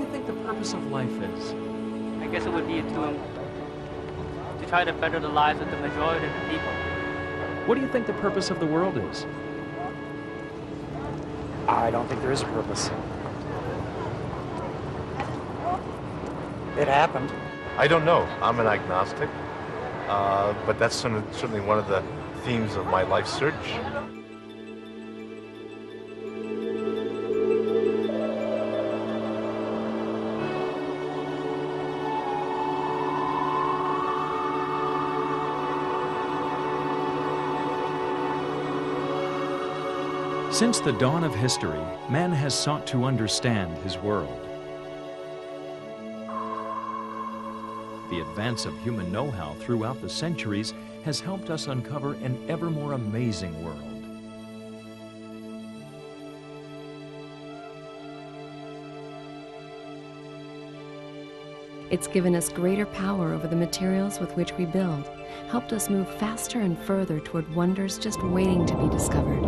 you think the purpose of life is? I guess it would be to try to better the lives of the majority of the people. What do you think the purpose of the world is? I don't think there is a purpose. It happened. I don't know. I'm an agnostic, but that's certainly one of the themes of my life search. Since the dawn of history, man has sought to understand his world. The advance of human know-how throughout the centuries has helped us uncover an ever more amazing world. It's given us greater power over the materials with which we build, helped us move faster and further toward wonders just waiting to be discovered.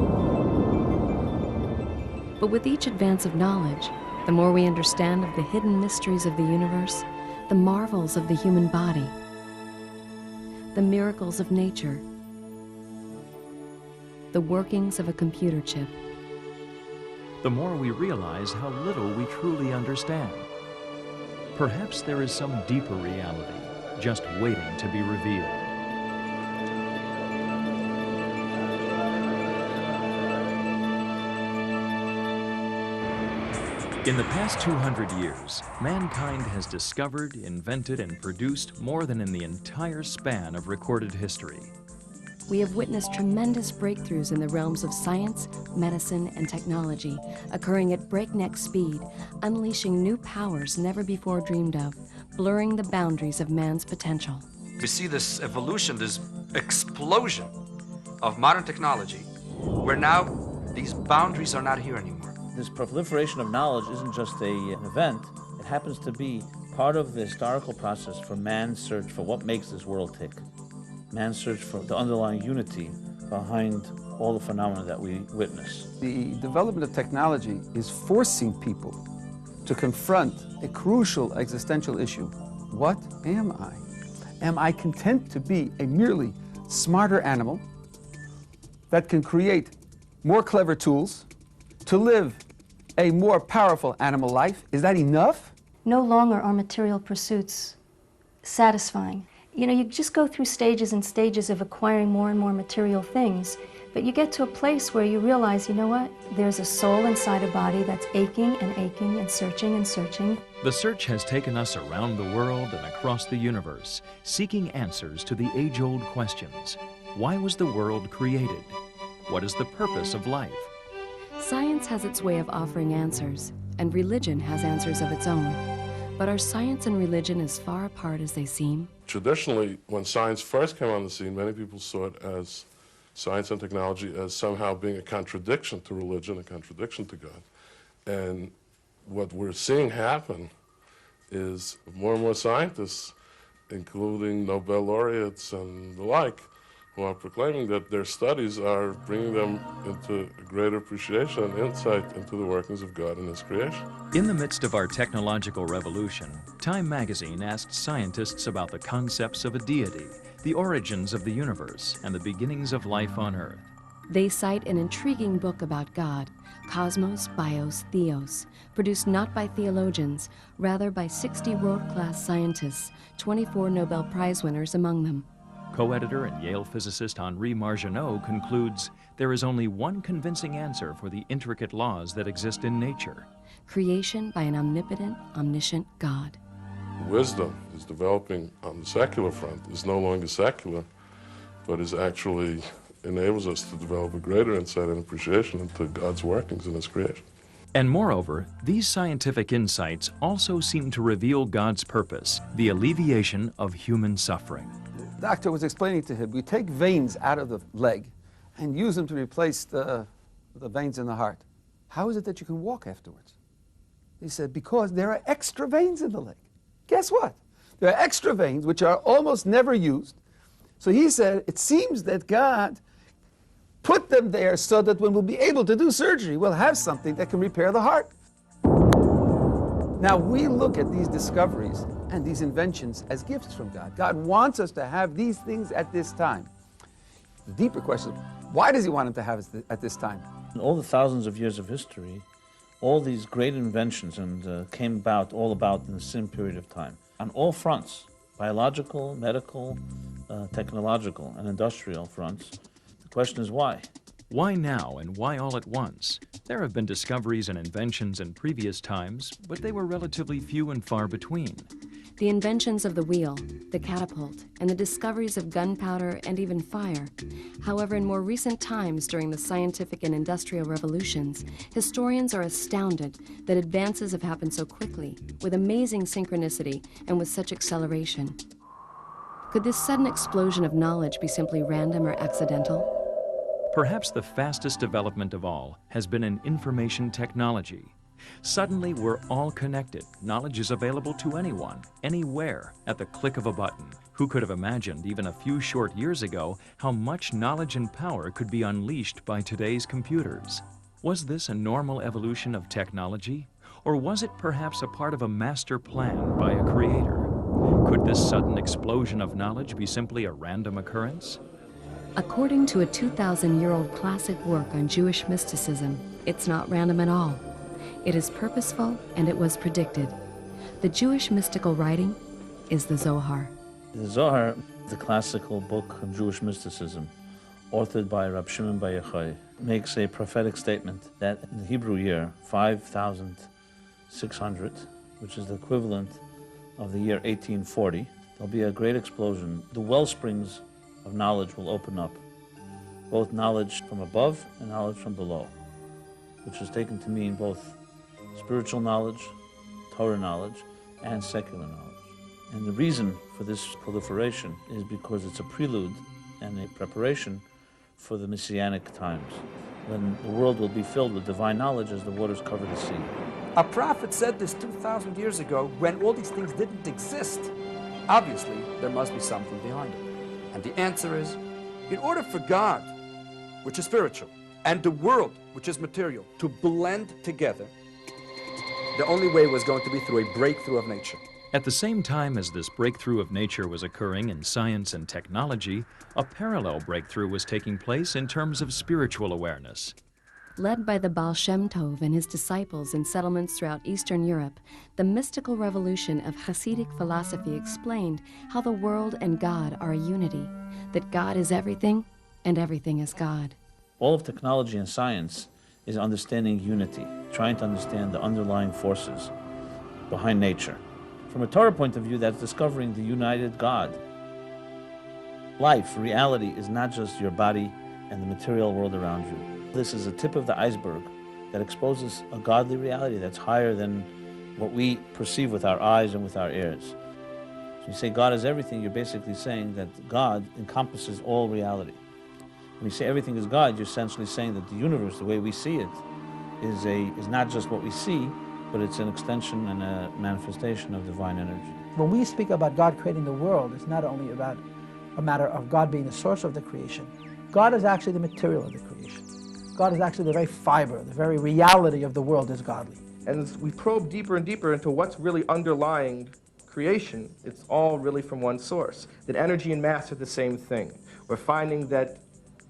But with each advance of knowledge, the more we understand of the hidden mysteries of the universe, the marvels of the human body, the miracles of nature, the workings of a computer chip. The more we realize how little we truly understand. Perhaps there is some deeper reality just waiting to be revealed. In the past 200 years, mankind has discovered, invented, and produced more than in the entire span of recorded history. We have witnessed tremendous breakthroughs in the realms of science, medicine, and technology, occurring at breakneck speed, unleashing new powers never before dreamed of, blurring the boundaries of man's potential. We see this evolution, this explosion of modern technology, where now these boundaries are not here anymore. This proliferation of knowledge isn't just an event, it happens to be part of the historical process for man's search for what makes this world tick. Man's search for the underlying unity behind all the phenomena that we witness. The development of technology is forcing people to confront a crucial existential issue. What am I? Am I content to be a merely smarter animal that can create more clever tools to live a more powerful animal life? Is that enough? No longer are material pursuits satisfying. You know, you just go through stages and stages of acquiring more and more material things, but you get to a place where you realize, you know what? There's a soul inside a body that's aching and searching and searching. The search has taken us around the world and across the universe, seeking answers to the age-old questions. Why was the world created? What is the purpose of life? Science has its way of offering answers, and religion has answers of its own. But are science and religion as far apart as they seem? Traditionally, when science first came on the scene, many people saw it as science and technology as somehow being a contradiction to religion, a contradiction to God. And what we're seeing happen is more and more scientists, including Nobel laureates and the like, who are proclaiming that their studies are bringing them into a greater appreciation and insight into the workings of God and His creation. In the midst of our technological revolution, Time magazine asked scientists about the concepts of a deity, the origins of the universe, and the beginnings of life on Earth. They cite an intriguing book about God, Cosmos, Bios, Theos, produced not by theologians, rather by 60 world-class scientists, 24 Nobel Prize winners among them. Co-editor and Yale physicist Henri Margenot concludes there is only one convincing answer for the intricate laws that exist in nature. Creation by an omnipotent, omniscient God. Wisdom is developing on the secular front, is no longer secular, but is actually enables us to develop a greater insight and appreciation into God's workings in His creation. And moreover, these scientific insights also seem to reveal God's purpose, the alleviation of human suffering. The doctor was explaining to him, we take veins out of the leg and use them to replace the veins in the heart. How is it that you can walk afterwards? He said, because there are extra veins in the leg. Guess what? There are extra veins which are almost never used. So he said, it seems that God put them there so that when we'll be able to do surgery, we'll have something that can repair the heart. Now, we look at these discoveries and these inventions as gifts from God. God wants us to have these things at this time. The deeper question is, why does he want them to have it at this time? In all the thousands of years of history, all these great inventions came about all about in the same period of time. On all fronts, biological, medical, technological, and industrial fronts, the question is why? Why now and why all at once? There have been discoveries and inventions in previous times, but they were relatively few and far between. The inventions of the wheel, the catapult, and the discoveries of gunpowder and even fire. However, in more recent times during the scientific and industrial revolutions, historians are astounded that advances have happened so quickly, with amazing synchronicity and with such acceleration. Could this sudden explosion of knowledge be simply random or accidental? Perhaps the fastest development of all has been in information technology. Suddenly, we're all connected. Knowledge is available to anyone, anywhere, at the click of a button. Who could have imagined, even a few short years ago, how much knowledge and power could be unleashed by today's computers? Was this a normal evolution of technology? Or was it perhaps a part of a master plan by a creator? Could this sudden explosion of knowledge be simply a random occurrence? According to a 2,000-year-old classic work on Jewish mysticism, it's not random at all. It is purposeful, and it was predicted. The Jewish mystical writing is the Zohar. The Zohar, the classical book of Jewish mysticism, authored by Rab Shimon Bar Yochai, makes a prophetic statement that in the Hebrew year 5600, which is the equivalent of the year 1840, there'll be a great explosion. The well springs of knowledge will open up, both knowledge from above and knowledge from below, which is taken to mean both spiritual knowledge, Torah knowledge, and secular knowledge. And the reason for this proliferation is because it's a prelude and a preparation for the Messianic times, when the world will be filled with divine knowledge as the waters cover the sea. A prophet said this 2,000 years ago when all these things didn't exist. Obviously, there must be something behind it. And the answer is, in order for God, which is spiritual, and the world, which is material, to blend together, the only way was going to be through a breakthrough of nature. At the same time as this breakthrough of nature was occurring in science and technology, a parallel breakthrough was taking place in terms of spiritual awareness. Led by the Baal Shem Tov and his disciples in settlements throughout Eastern Europe, the mystical revolution of Hasidic philosophy explained how the world and God are a unity, that God is everything and everything is God. All of technology and science is understanding unity, trying to understand the underlying forces behind nature. From a Torah point of view, that's discovering the united God. Life, reality, is not just your body and the material world around you. This is a tip of the iceberg that exposes a godly reality that's higher than what we perceive with our eyes and with our ears. So you say God is everything, you're basically saying that God encompasses all reality. When you say everything is God, you're essentially saying that the universe, the way we see it, is not just what we see, but it's an extension and a manifestation of divine energy. When we speak about God creating the world, it's not only about a matter of God being the source of the creation. God is actually the material of the creation. God is actually the very fiber, the very reality of the world is godly. And as we probe deeper and deeper into what's really underlying creation, it's all really from one source. That energy and mass are the same thing. We're finding that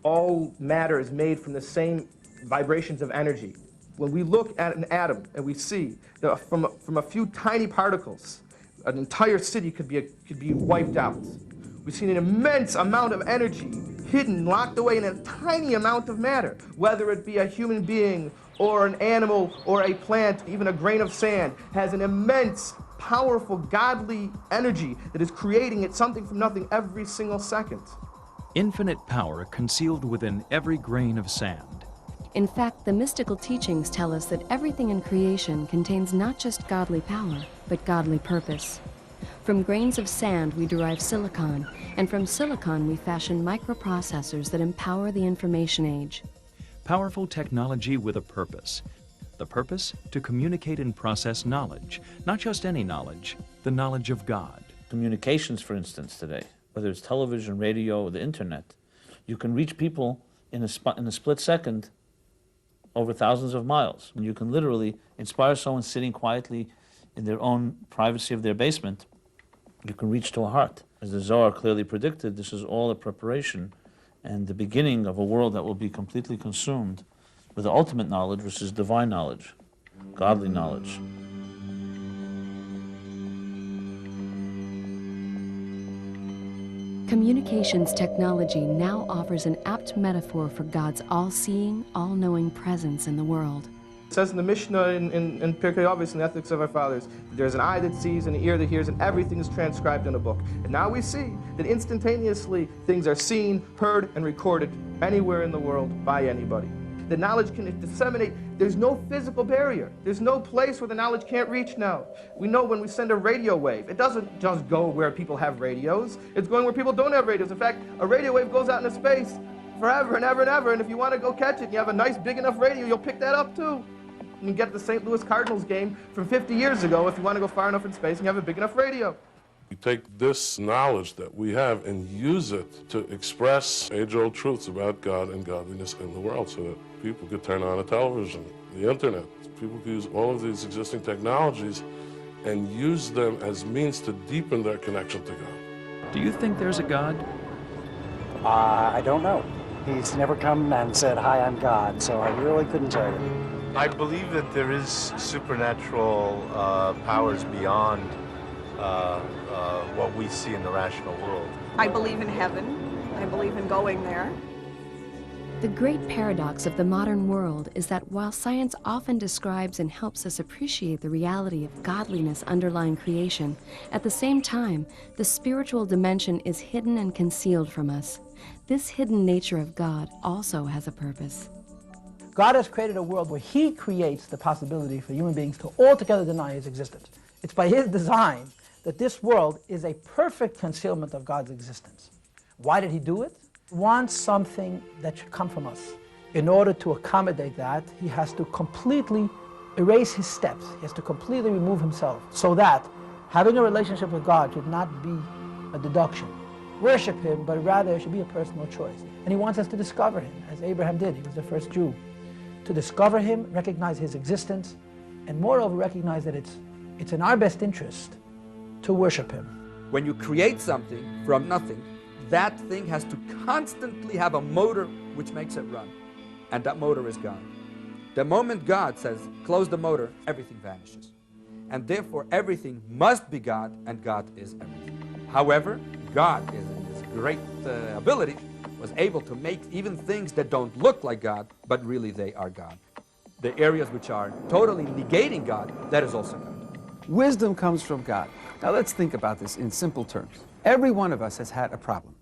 all matter is made from the same vibrations of energy. When we look at an atom and we see that from a few tiny particles, an entire city could be wiped out. We've seen an immense amount of energy hidden, locked away in a tiny amount of matter, whether it be a human being or an animal or a plant, even a grain of sand, has an immense, powerful, godly energy that is creating it something from nothing every single second. Infinite power concealed within every grain of sand. In fact, the mystical teachings tell us that everything in creation contains not just godly power, but godly purpose. From grains of sand we derive silicon, and from silicon we fashion microprocessors that empower the information age. Powerful technology with a purpose. The purpose? To communicate and process knowledge. Not just any knowledge, the knowledge of God. Communications, for instance, today, whether it's television, radio, or the internet, you can reach people in a split second over thousands of miles. You can literally inspire someone sitting quietly in their own privacy of their basement, you can reach to a heart. As the Zohar clearly predicted, this is all a preparation and the beginning of a world that will be completely consumed with the ultimate knowledge, which is divine knowledge, godly knowledge. Communications technology now offers an apt metaphor for God's all-seeing, all-knowing presence in the world. It says in the Mishnah in Pirkei Avos, in the Ethics of Our Fathers, there's an eye that sees and an ear that hears, and everything is transcribed in a book. And now we see that instantaneously things are seen, heard, and recorded anywhere in the world by anybody. The knowledge can disseminate. There's no physical barrier. There's no place where the knowledge can't reach now. We know when we send a radio wave, it doesn't just go where people have radios. It's going where people don't have radios. In fact, a radio wave goes out into space forever and ever and ever, and if you want to go catch it and you have a nice big enough radio, you'll pick that up too. You can get the St. Louis Cardinals game from 50 years ago if you want to go far enough in space and you have a big enough radio. You take this knowledge that we have and use it to express age-old truths about God and godliness in the world so that people could turn on a television, the internet. People could use all of these existing technologies and use them as means to deepen their connection to God. Do you think there's a God? I don't know. He's never come and said, "Hi, I'm God," so I really couldn't tell you. I believe that there is supernatural powers beyond what we see in the rational world. I believe in heaven. I believe in going there. The great paradox of the modern world is that while science often describes and helps us appreciate the reality of godliness underlying creation, at the same time, the spiritual dimension is hidden and concealed from us. This hidden nature of God also has a purpose. God has created a world where He creates the possibility for human beings to altogether deny His existence. It's by His design that this world is a perfect concealment of God's existence. Why did He do it? He wants something that should come from us. In order to accommodate that, He has to completely erase His steps. He has to completely remove Himself so that having a relationship with God should not be a deduction. Worship Him, but rather it should be a personal choice. And He wants us to discover Him, as Abraham did. He was the first Jew. To discover Him, recognize His existence, and moreover recognize that it's in our best interest to worship Him. When you create something from nothing, that thing has to constantly have a motor which makes it run. And that motor is God. The moment God says, close the motor, everything vanishes. And therefore everything must be God, and God is everything. However, God is in His great ability, was able to make even things that don't look like God, but really they are God. The areas which are totally negating God, that is also God. Wisdom comes from God. Now let's think about this in simple terms. Every one of us has had a problem,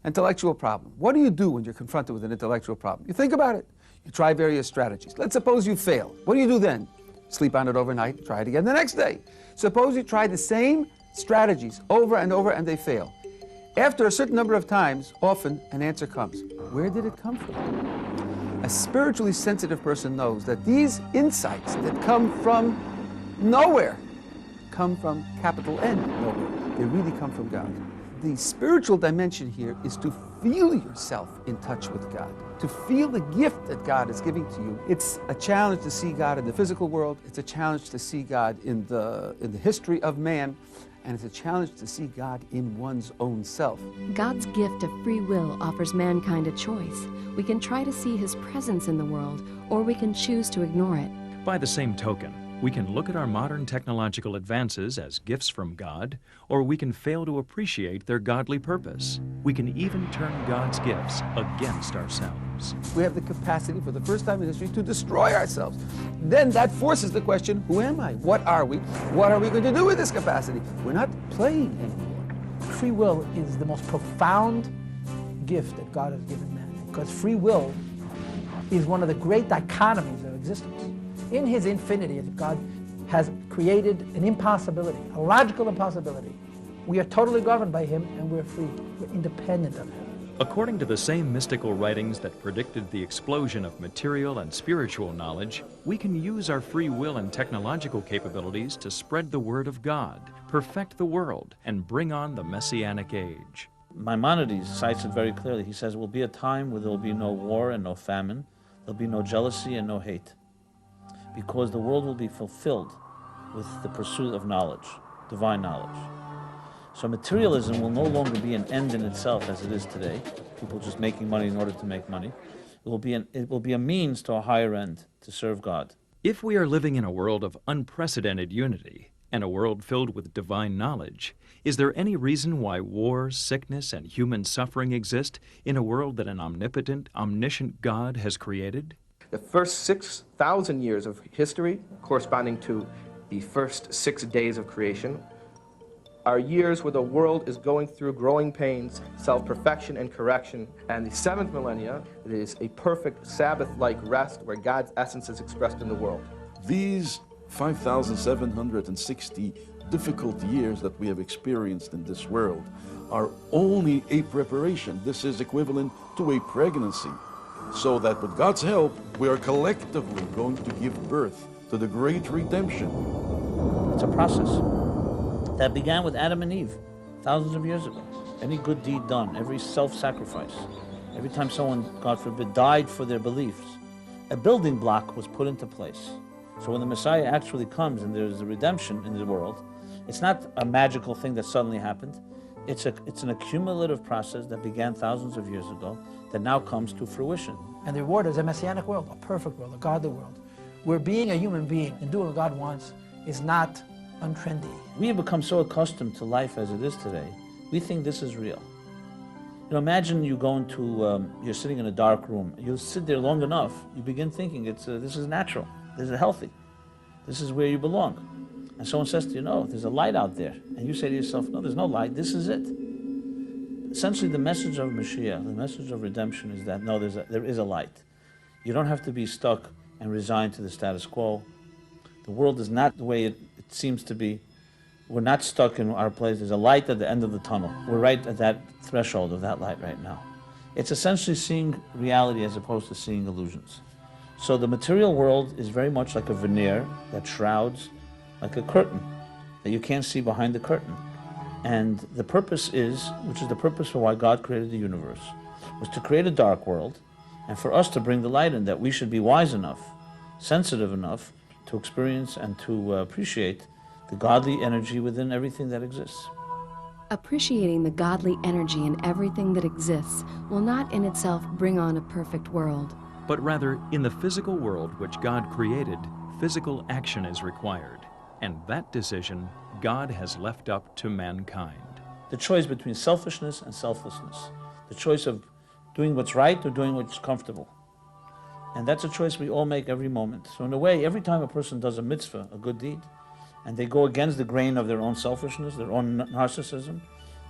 intellectual problem. What do you do when you're confronted with an intellectual problem? You think about it. You try various strategies. Let's suppose you fail. What do you do then? Sleep on it overnight, try it again the next day. Suppose you try the same strategies over and over and they fail. After a certain number of times, often an answer comes. Where did it come from? A spiritually sensitive person knows that these insights that come from nowhere come from capital N, nowhere. They really come from God. The spiritual dimension here is to feel yourself in touch with God, to feel the gift that God is giving to you. It's a challenge to see God in the physical world. It's a challenge to see God in the history of man. And it's a challenge to see God in one's own self. God's gift of free will offers mankind a choice. We can try to see His presence in the world, or we can choose to ignore it. By the same token, we can look at our modern technological advances as gifts from God, or we can fail to appreciate their godly purpose. We can even turn God's gifts against ourselves. We have the capacity for the first time in history to destroy ourselves. Then that forces the question, who am I? What are we? What are we going to do with this capacity? We're not playing anymore. Free will is the most profound gift that God has given man, because free will is one of the great dichotomies of existence. In His infinity, God has created an impossibility, a logical impossibility. We are totally governed by Him, and we're free. We're independent of Him. According to the same mystical writings that predicted the explosion of material and spiritual knowledge, we can use our free will and technological capabilities to spread the word of God, perfect the world, and bring on the Messianic age. Maimonides cites it very clearly. He says, "Will be a time where there will be no war and no famine, there'll be no jealousy and no hate, because the world will be fulfilled with the pursuit of knowledge, divine knowledge. So materialism will no longer be an end in itself as it is today, people just making money in order to make money. It will be a means to a higher end, to serve God. If we are living in a world of unprecedented unity and a world filled with divine knowledge, is there any reason why war, sickness, and human suffering exist in a world that an omnipotent, omniscient God has created? The first 6,000 years of history, corresponding to the first 6 days of creation, are years where the world is going through growing pains, self-perfection and correction. And the 7th millennia is a perfect Sabbath-like rest where God's essence is expressed in the world. These 5,760 difficult years that we have experienced in this world are only a preparation. This is equivalent to a pregnancy. So that with God's help, we are collectively going to give birth to the great redemption. It's a process that began with Adam and Eve thousands of years ago. Any good deed done, every self-sacrifice, every time someone, God forbid, died for their beliefs, a building block was put into place. So when the Messiah actually comes and there's a redemption in the world, it's not a magical thing that suddenly happened. It's an accumulative process that began thousands of years ago that now comes to fruition. And the reward is a messianic world, a perfect world, a godly world, where being a human being and doing what God wants is not untrendy. We have become so accustomed to life as it is today, we think this is real. You know, imagine you go into, you're sitting in a dark room, you sit there long enough, you begin thinking this is natural, this is healthy, this is where you belong. And someone says to you, no, there's a light out there. And you say to yourself, no, there's no light, this is it. Essentially, the message of Mashiach, the message of redemption is that, no, there is a light. You don't have to be stuck and resigned to the status quo. The world is not the way it seems to be. We're not stuck in our place. There's a light at the end of the tunnel. We're right at that threshold of that light right now. It's essentially seeing reality as opposed to seeing illusions. So the material world is very much like a veneer that shrouds, like a curtain, that you can't see behind the curtain. And the purpose is, which is the purpose for why God created the universe, was to create a dark world and for us to bring the light in, that we should be wise enough, sensitive enough to experience and to appreciate the godly energy within everything that exists. Appreciating the godly energy in everything that exists will not in itself bring on a perfect world. But rather, in the physical world which God created, physical action is required. And that decision God has left up to mankind. The choice between selfishness and selflessness. The choice of doing what's right or doing what's comfortable. And that's a choice we all make every moment. So in a way, every time a person does a mitzvah, a good deed, and they go against the grain of their own selfishness, their own narcissism,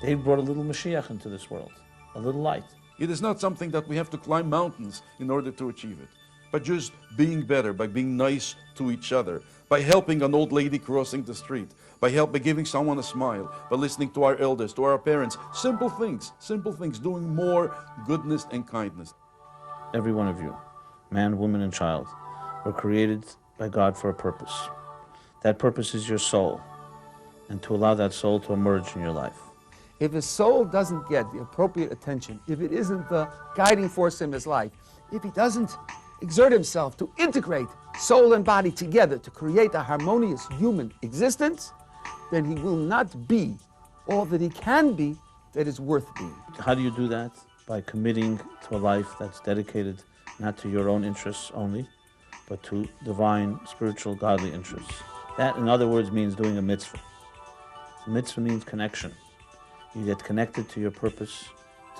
they've brought a little Mashiach into this world, a little light. It is not something that we have to climb mountains in order to achieve it, but just being better, by being nice to each other, by helping an old lady crossing the street, by giving someone a smile, by listening to our elders, to our parents. Simple things, doing more goodness and kindness. Every one of you, man, woman, and child, were created by God for a purpose. That purpose is your soul, and to allow that soul to emerge in your life. If his soul doesn't get the appropriate attention, if it isn't the guiding force in his life, if he doesn't exert himself to integrate soul and body together to create a harmonious human existence, then he will not be all that he can be that is worth being. How do you do that? By committing to a life that's dedicated not to your own interests only, but to divine, spiritual, godly interests. That, in other words, means doing a mitzvah. A mitzvah means connection. You get connected to your purpose,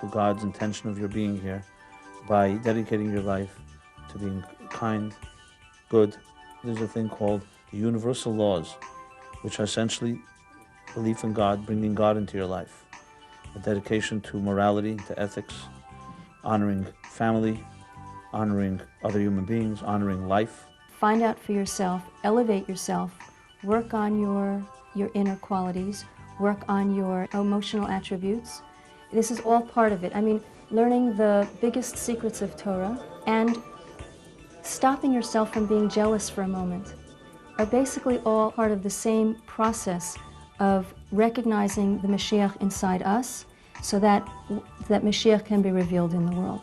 to God's intention of your being here, by dedicating your life to being kind, good. There's a thing called the universal laws, which are essentially belief in God, bringing God into your life. A dedication to morality, to ethics, honoring family, honoring other human beings, honoring life. Find out for yourself, elevate yourself, work on your inner qualities, work on your emotional attributes. This is all part of it. I mean, learning the biggest secrets of Torah and stopping yourself from being jealous for a moment are basically all part of the same process of recognizing the Mashiach inside us so that Mashiach can be revealed in the world.